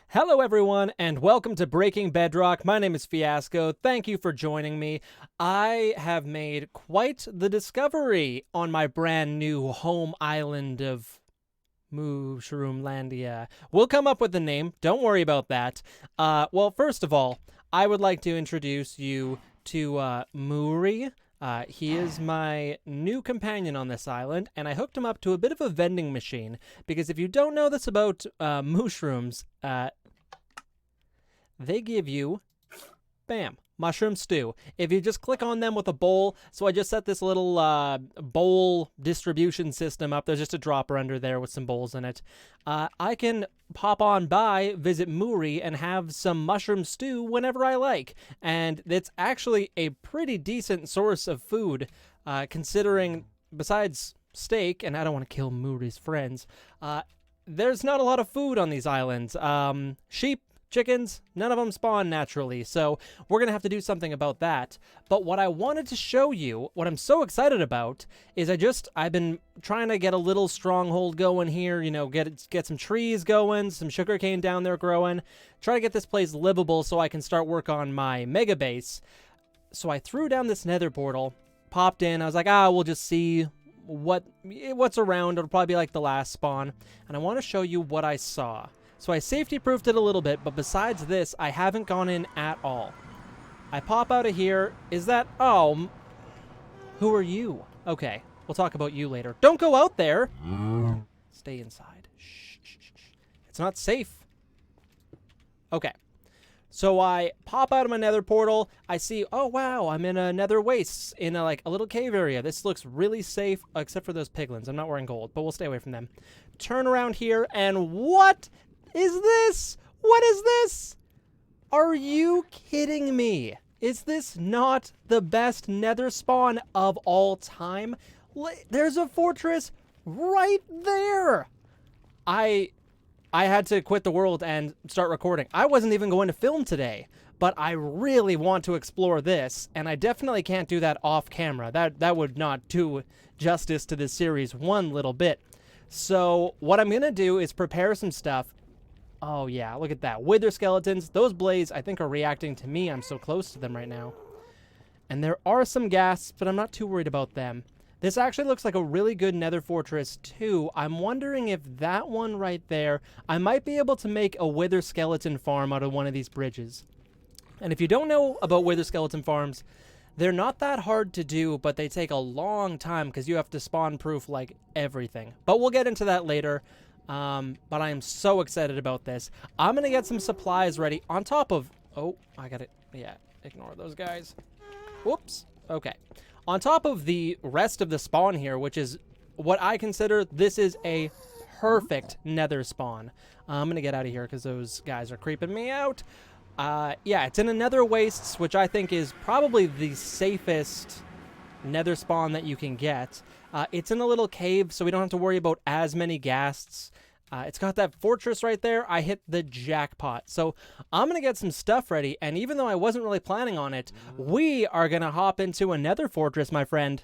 Hello, everyone, and welcome to Breaking Bedrock. My name is Fiasco. Thank you for joining me. I have made quite the discovery on my brand new home island of Mushroomlandia. We'll come up with the name. Don't worry about that. Well, first of all, I would like to introduce you to Muri. He is my new companion on this island, and I hooked him up to a bit of a vending machine, because if you don't know this about mushrooms, they give you, bam, mushroom stew. If you just click on them with a bowl, so I just set this little bowl distribution system up. There's just a dropper under there with some bowls in it. I can pop on by, visit Muri, and have some mushroom stew whenever I like. And it's actually a pretty decent source of food, considering, besides steak, and I don't want to kill Muri's friends, there's not a lot of food on these islands. Sheep, chickens, none of them spawn naturally, so we're going to have to do something about that. But what I wanted to show you, what I'm so excited about, is I've been trying to get a little stronghold going here, you know, get some trees going, some sugarcane down there growing, try to get this place livable so I can start work on my mega base. So I threw down this nether portal, popped in, I was like, we'll just see what's around. It'll probably be like the last spawn, and I want to show you what I saw. So I safety-proofed it a little bit, but besides this, I haven't gone in at all. I pop out of here. Is that... Oh, who are you? Okay, we'll talk about you later. Don't go out there! Stay inside. Shh, shh, shh. It's not safe. Okay. So I pop out of my nether portal. I see, oh, wow, I'm in a nether wastes in a little cave area. This looks really safe, except for those piglins. I'm not wearing gold, but we'll stay away from them. Turn around here, and what is this? What is this? Are you kidding me? Is this not the best nether spawn of all time? There's a fortress right there. I had to quit the world and start recording. I wasn't even going to film today, but I really want to explore this, and I definitely can't do that off camera. That would not do justice to this series one little bit. So what I'm going to do is prepare some stuff. Oh, yeah, look at that. Wither skeletons. Those blades, I think, are reacting to me. I'm so close to them right now. And there are some ghasts, but I'm not too worried about them. This actually looks like a really good nether fortress, too. I'm wondering if that one right there, I might be able to make a wither skeleton farm out of one of these bridges. And if you don't know about wither skeleton farms, they're not that hard to do, but they take a long time because you have to spawn-proof, like, everything. But we'll get into that later. But I am so excited about this. I'm gonna get some supplies ready on top of... Oh, I got it. Yeah, ignore those guys. Whoops. Okay. On top of the rest of the spawn here, which is what I consider this is a perfect nether spawn. I'm gonna get out of here because those guys are creeping me out. Yeah, it's in a nether wastes, which I think is probably the safest nether spawn that you can get. It's in a little cave, so we don't have to worry about as many ghasts. It's got that fortress right there. I hit the jackpot. So I'm going to get some stuff ready, and even though I wasn't really planning on it, we are going to hop into a nether fortress, my friend.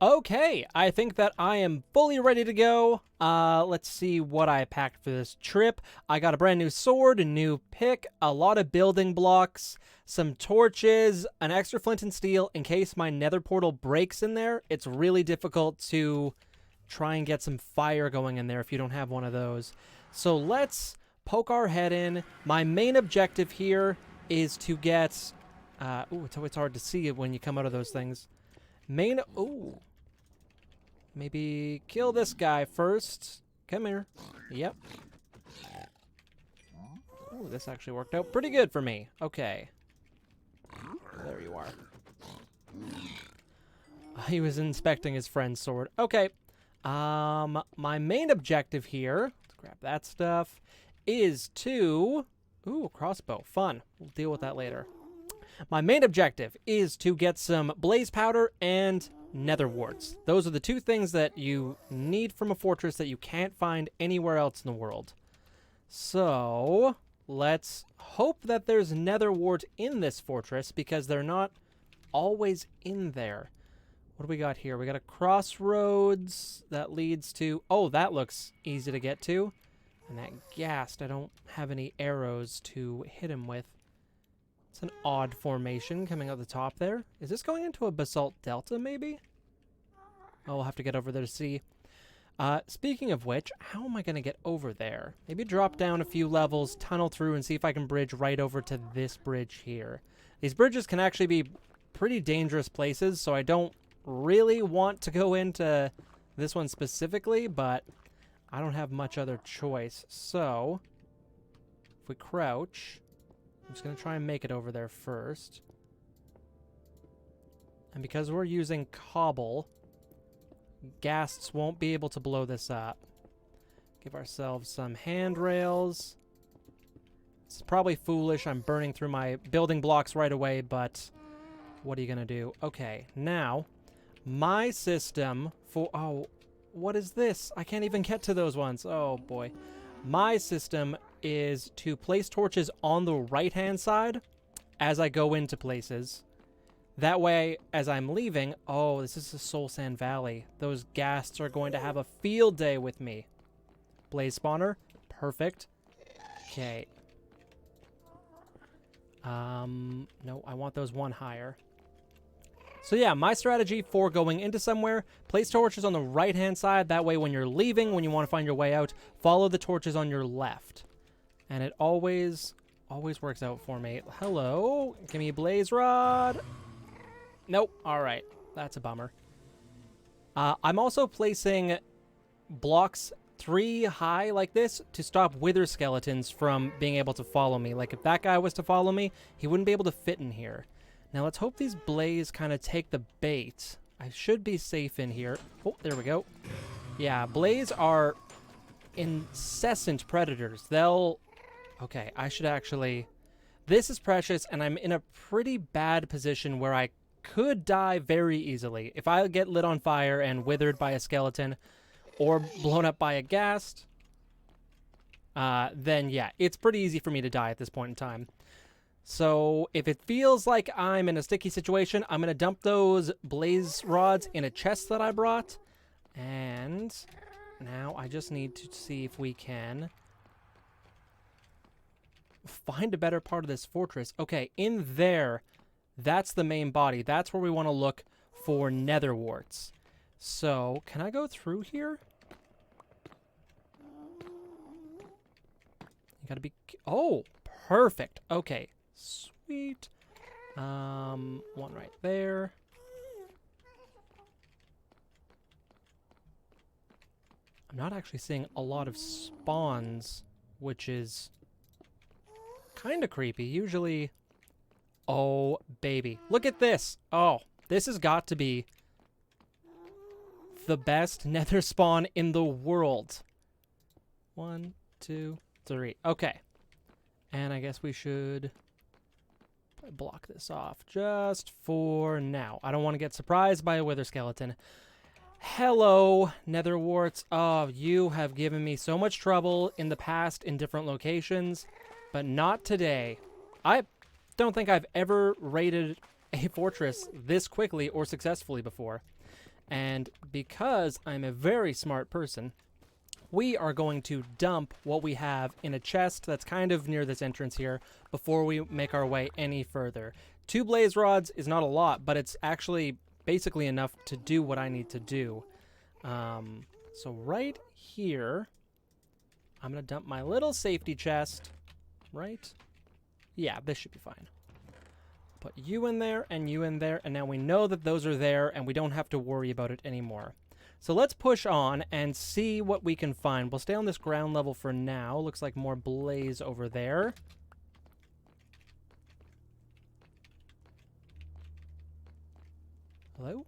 Okay, I think that I am fully ready to go. Let's see what I packed for this trip. I got a brand new sword, a new pick, a lot of building blocks, some torches, an extra flint and steel in case my nether portal breaks in there. It's really difficult to try and get some fire going in there if you don't have one of those. So let's poke our head in. My main objective here is to get... it's hard to see it when you come out of those things. Ooh. Maybe kill this guy first. Come here. Yep. Ooh, this actually worked out pretty good for me. Okay. There you are. He was inspecting his friend's sword. Okay. My main objective here, let's grab that stuff, is to... Ooh, crossbow. Fun. We'll deal with that later. My main objective is to get some blaze powder and nether warts. Those are the two things that you need from a fortress that you can't find anywhere else in the world. So, let's hope that there's nether wart in this fortress, because they're not always in there. What do we got here? We got a crossroads that leads to... Oh, that looks easy to get to. And that ghast, I don't have any arrows to hit him with. It's an odd formation coming out the top there. Is this going into a basalt delta, maybe? Oh, we'll have to get over there to see. Speaking of which, how am I going to get over there? Maybe drop down a few levels, tunnel through, and see if I can bridge right over to this bridge here. These bridges can actually be pretty dangerous places, so I don't really want to go into this one specifically, but I don't have much other choice. So, if we crouch, I'm just going to try and make it over there first. And because we're using cobble, ghasts won't be able to blow this up. Give ourselves some handrails. It's probably foolish. I'm burning through my building blocks right away, but what are you going to do? Okay, now, my system for... Oh, what is this? I can't even get to those ones. Oh, boy. My system is to place torches on the right-hand side as I go into places. That way, as I'm leaving... Oh, this is the Soul Sand Valley. Those ghasts are going to have a field day with me. Blaze spawner. Perfect. Okay. No, I want those one higher. So yeah, my strategy for going into somewhere, place torches on the right-hand side. That way when you're leaving, when you want to find your way out, follow the torches on your left. And it always works out for me. Hello? Give me a blaze rod. Nope. All right. That's a bummer. I'm also placing blocks 3 high like this to stop wither skeletons from being able to follow me. Like if that guy was to follow me, he wouldn't be able to fit in here. Now let's hope these blaze kind of take the bait. I should be safe in here. Oh, there we go. Yeah, blaze are incessant predators. They'll... Okay, I should actually... This is precious, and I'm in a pretty bad position where I could die very easily. If I get lit on fire and withered by a skeleton or blown up by a ghast, then yeah, it's pretty easy for me to die at this point in time. So if it feels like I'm in a sticky situation, I'm going to dump those blaze rods in a chest that I brought. And now I just need to see if we can find a better part of this fortress. Okay, in there, that's the main body. That's where we want to look for nether warts. So, can I go through here? You gotta be... Oh, perfect. Okay. Sweet. One right there. I'm not actually seeing a lot of spawns, which is kind of creepy. Usually... Oh, baby. Look at this. Oh, this has got to be the best nether spawn in the world. 1, 2, 3. Okay. And I guess we should block this off just for now. I don't want to get surprised by a wither skeleton. Hello, nether warts. Oh, you have given me so much trouble in the past in different locations, but not today. I don't think I've ever raided a fortress this quickly or successfully before. And because I'm a very smart person, we are going to dump what we have in a chest that's kind of near this entrance here before we make our way any further. 2 blaze rods is not a lot, but it's actually basically enough to do what I need to do. So right here, I'm going to dump my little safety chest, right? Yeah, this should be fine. Put you in there, and now we know that those are there, and we don't have to worry about it anymore. So let's push on and see what we can find. We'll stay on this ground level for now. Looks like more blaze over there. Hello?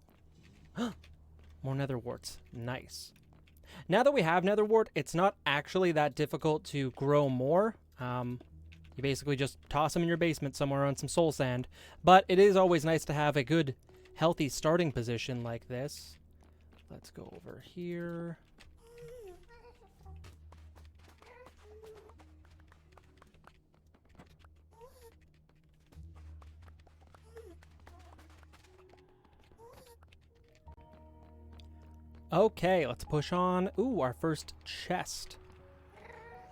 More nether warts. Nice. Now that we have nether wart, it's not actually that difficult to grow more. You basically just toss them in your basement somewhere on some soul sand. But it is always nice to have a good, healthy starting position like this. Let's go over here. Okay, let's push on. Ooh, our first chest.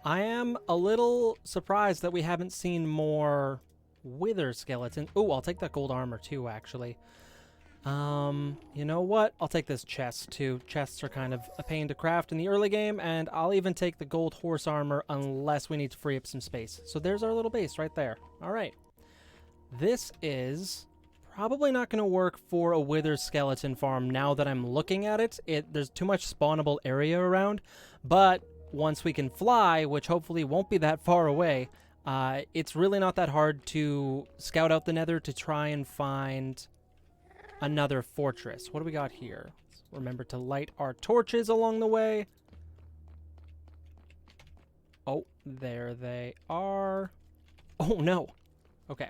I am a little surprised that we haven't seen more wither skeletons. Oh, I'll take that gold armor too, actually. You know what? I'll take this chest too. Chests are kind of a pain to craft in the early game, and I'll even take the gold horse armor unless we need to free up some space. So there's our little base right there. All right. This is probably not going to work for a wither skeleton farm now that I'm looking at it. There's too much spawnable area around, but once we can fly, which hopefully won't be that far away, it's really not that hard to scout out the Nether to try and find another fortress. What do we got here? Let's remember to light our torches along the way. Oh, there they are. Oh, no. Okay.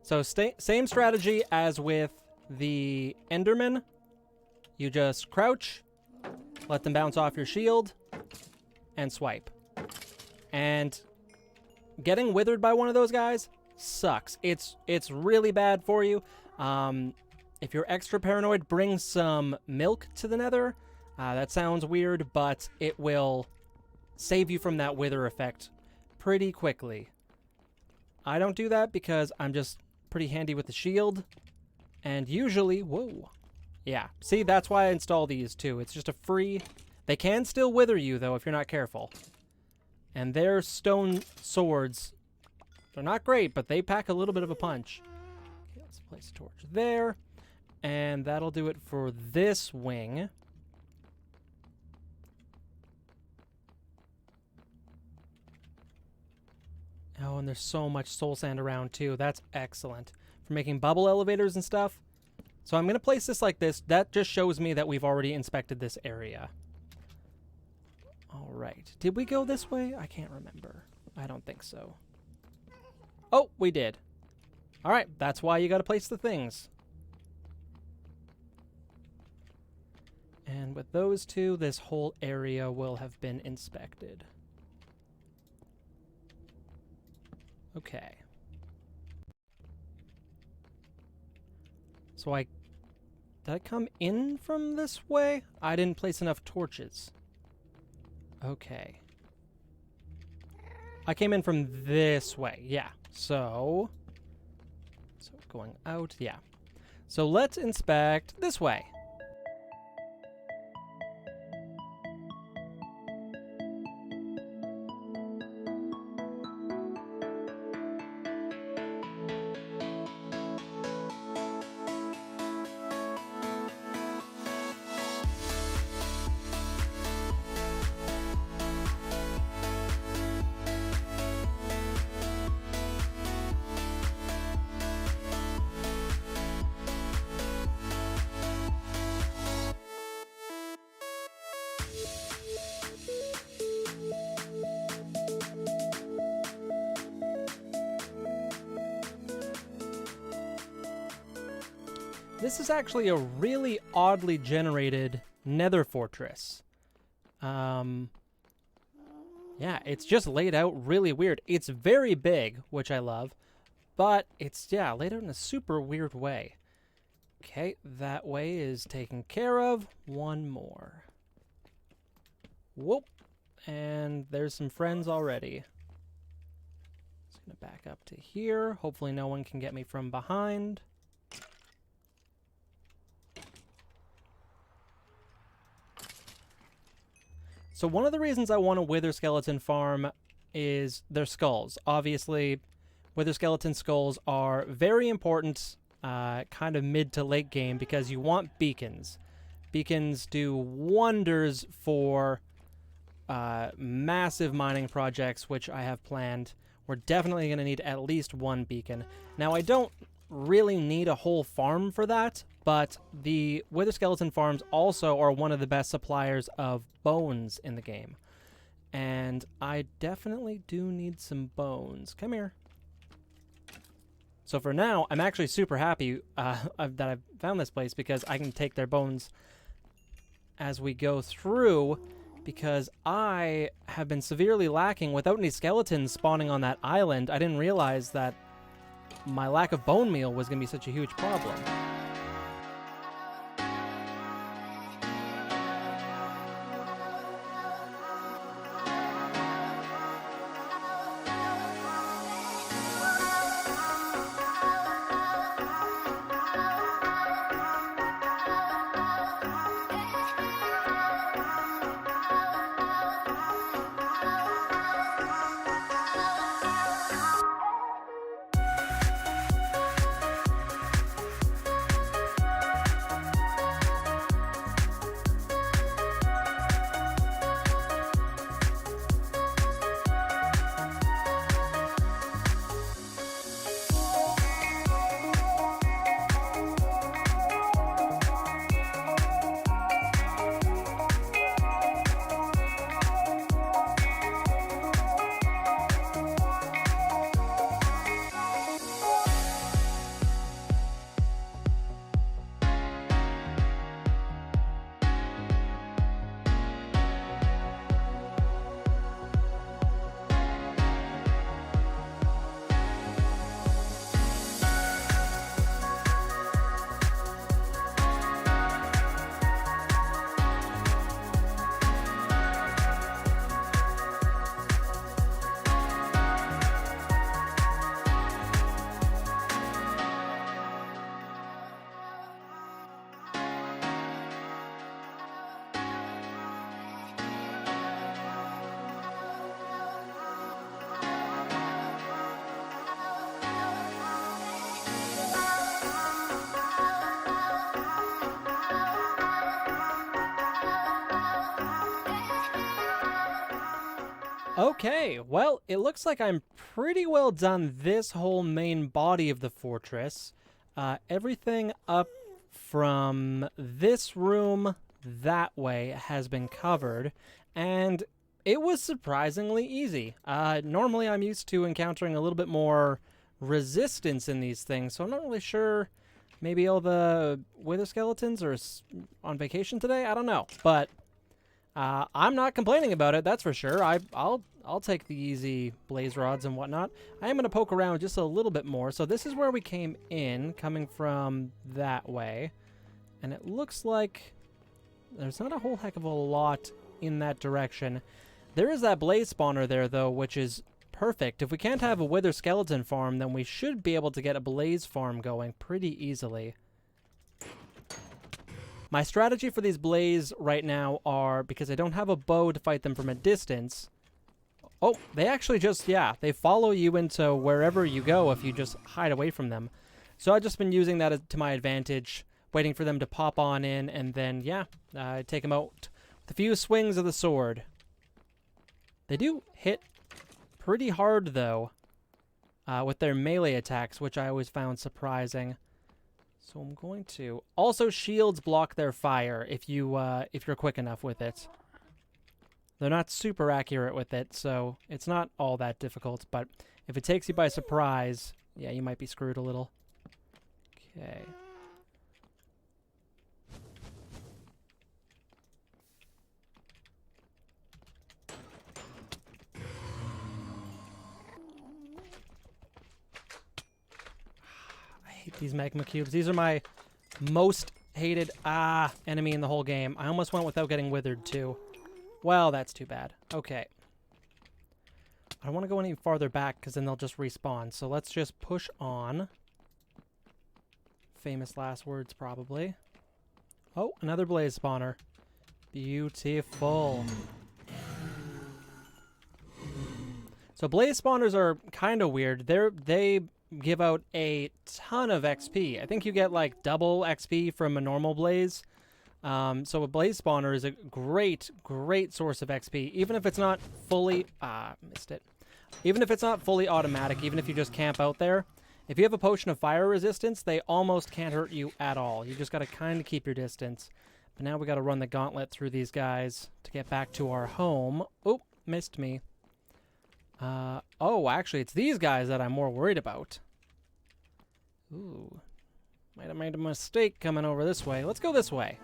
So same strategy as with the Enderman. You just crouch, let them bounce off your shield, and swipe. And getting withered by one of those guys sucks. It's really bad for you. If you're extra paranoid, bring some milk to the Nether. That sounds weird, but it will save you from that wither effect pretty quickly. I don't do that because I'm just pretty handy with the shield. And usually, whoa. Yeah, see, that's why I install these too. It's just a free... They can still wither you, though, if you're not careful. And their stone swords... They're not great, but they pack a little bit of a punch. Okay, let's place a torch there. And that'll do it for this wing. Oh, and there's so much soul sand around, too. That's excellent. For making bubble elevators and stuff. So I'm going to place this like this. That just shows me that we've already inspected this area. All right. Did we go this way? I can't remember. I don't think so. Oh, we did. All right, that's why you got to place the things. And with those two, this whole area will have been inspected. Okay. So did I come in from this way? I didn't place enough torches. Okay. I came in from this way, yeah. So going out, yeah. So let's inspect this way. This is actually a really oddly generated nether fortress. Yeah, it's just laid out really weird. It's very big, which I love, but it's, yeah, laid out in a super weird way. Okay, that way is taken care of. One more. Whoop. And there's some friends already. Just gonna back up to here. Hopefully no one can get me from behind. So one of the reasons I want a wither skeleton farm is their skulls. Obviously, wither skeleton skulls are very important kind of mid to late game because you want beacons. Beacons do wonders for massive mining projects, which I have planned. We're definitely going to need at least one beacon. Now, I don't really need a whole farm for that, but the wither skeleton farms also are one of the best suppliers of bones in the game. And I definitely do need some bones. Come here. So for now, I'm actually super happy that I've found this place because I can take their bones as we go through, because I have been severely lacking without any skeletons spawning on that island. I didn't realize that my lack of bone meal was going to be such a huge problem. Okay, well, it looks like I'm pretty well done this whole main body of the fortress. Everything up from this room that way has been covered, and it was surprisingly easy. Normally I'm used to encountering a little bit more resistance in these things, so I'm not really sure. Maybe all the wither skeletons are on vacation today? I don't know, but I'm not complaining about it, that's for sure. I'll take the easy blaze rods and whatnot. I am going to poke around just a little bit more. So this is where we came in, coming from that way. And it looks like there's not a whole heck of a lot in that direction. There is that blaze spawner there, though, which is perfect. If we can't have a wither skeleton farm, then we should be able to get a blaze farm going pretty easily. My strategy for these blaze right now are, because I don't have a bow to fight them from a distance. Oh, they actually just, yeah, they follow you into wherever you go if you just hide away from them. So I've just been using that to my advantage, waiting for them to pop on in, and then, yeah, take them out with a few swings of the sword. They do hit pretty hard, though, with their melee attacks, which I always found surprising. So I'm going to... Also, shields block their fire if you're quick enough with it. They're not super accurate with it, so it's not all that difficult. But if it takes you by surprise, yeah, you might be screwed a little. Okay. I hate these magma cubes. These are my most hated enemy in the whole game. I almost went without getting withered, too. Well, that's too bad. Okay. I don't want to go any farther back because then they'll just respawn. So let's just push on. Famous last words, probably. Oh, another blaze spawner. Beautiful. So blaze spawners are kind of weird. They give out a ton of XP. I think you get like double XP from a normal blaze. So a blaze spawner is a great source of XP, even if it's not fully, missed it. Even if it's not fully automatic, even if you just camp out there, if you have a potion of fire resistance, they almost can't hurt you at all. You just got to kind of keep your distance. But now we got to run the gauntlet through these guys to get back to our home. Oh, missed me. Oh, actually, it's these guys that I'm more worried about. Ooh, might have made a mistake coming over this way. Let's go this way.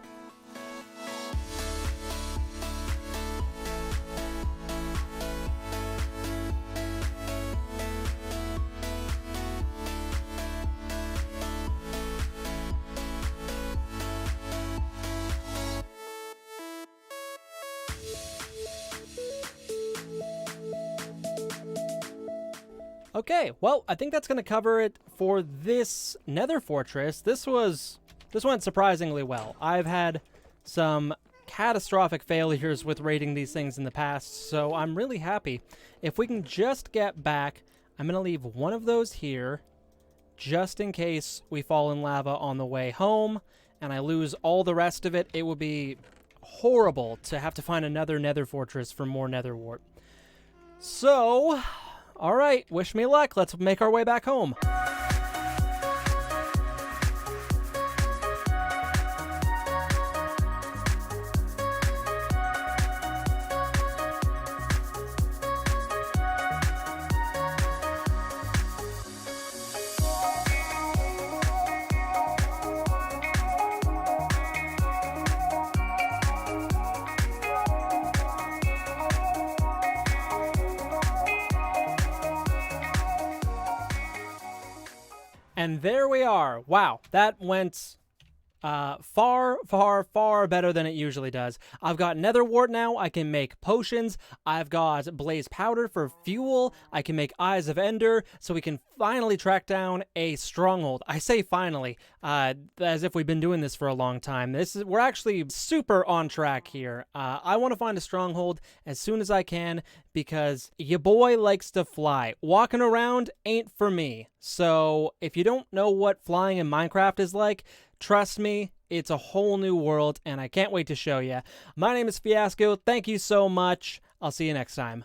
Okay, well, I think that's going to cover it for this Nether fortress. This went surprisingly well. I've had some catastrophic failures with raiding these things in the past, so I'm really happy. If we can just get back, I'm going to leave one of those here, just in case we fall in lava on the way home, and I lose all the rest of it. It would be horrible to have to find another Nether fortress for more Nether wart. So... all right, wish me luck. Let's make our way back home. And there we are. Wow, that went far better than it usually does. I've got nether wart now. I can make potions. I've got blaze powder for fuel. I can make eyes of ender, so we can finally track down a stronghold. I say finally, as if we've been doing this for a long time. We're actually super on track here. I want to find a stronghold as soon as I can because your boy likes to fly. Walking around ain't for me. So if you don't know what flying in Minecraft is like, trust me, it's a whole new world, and I can't wait to show you. My name is Fiasco. Thank you so much. I'll see you next time.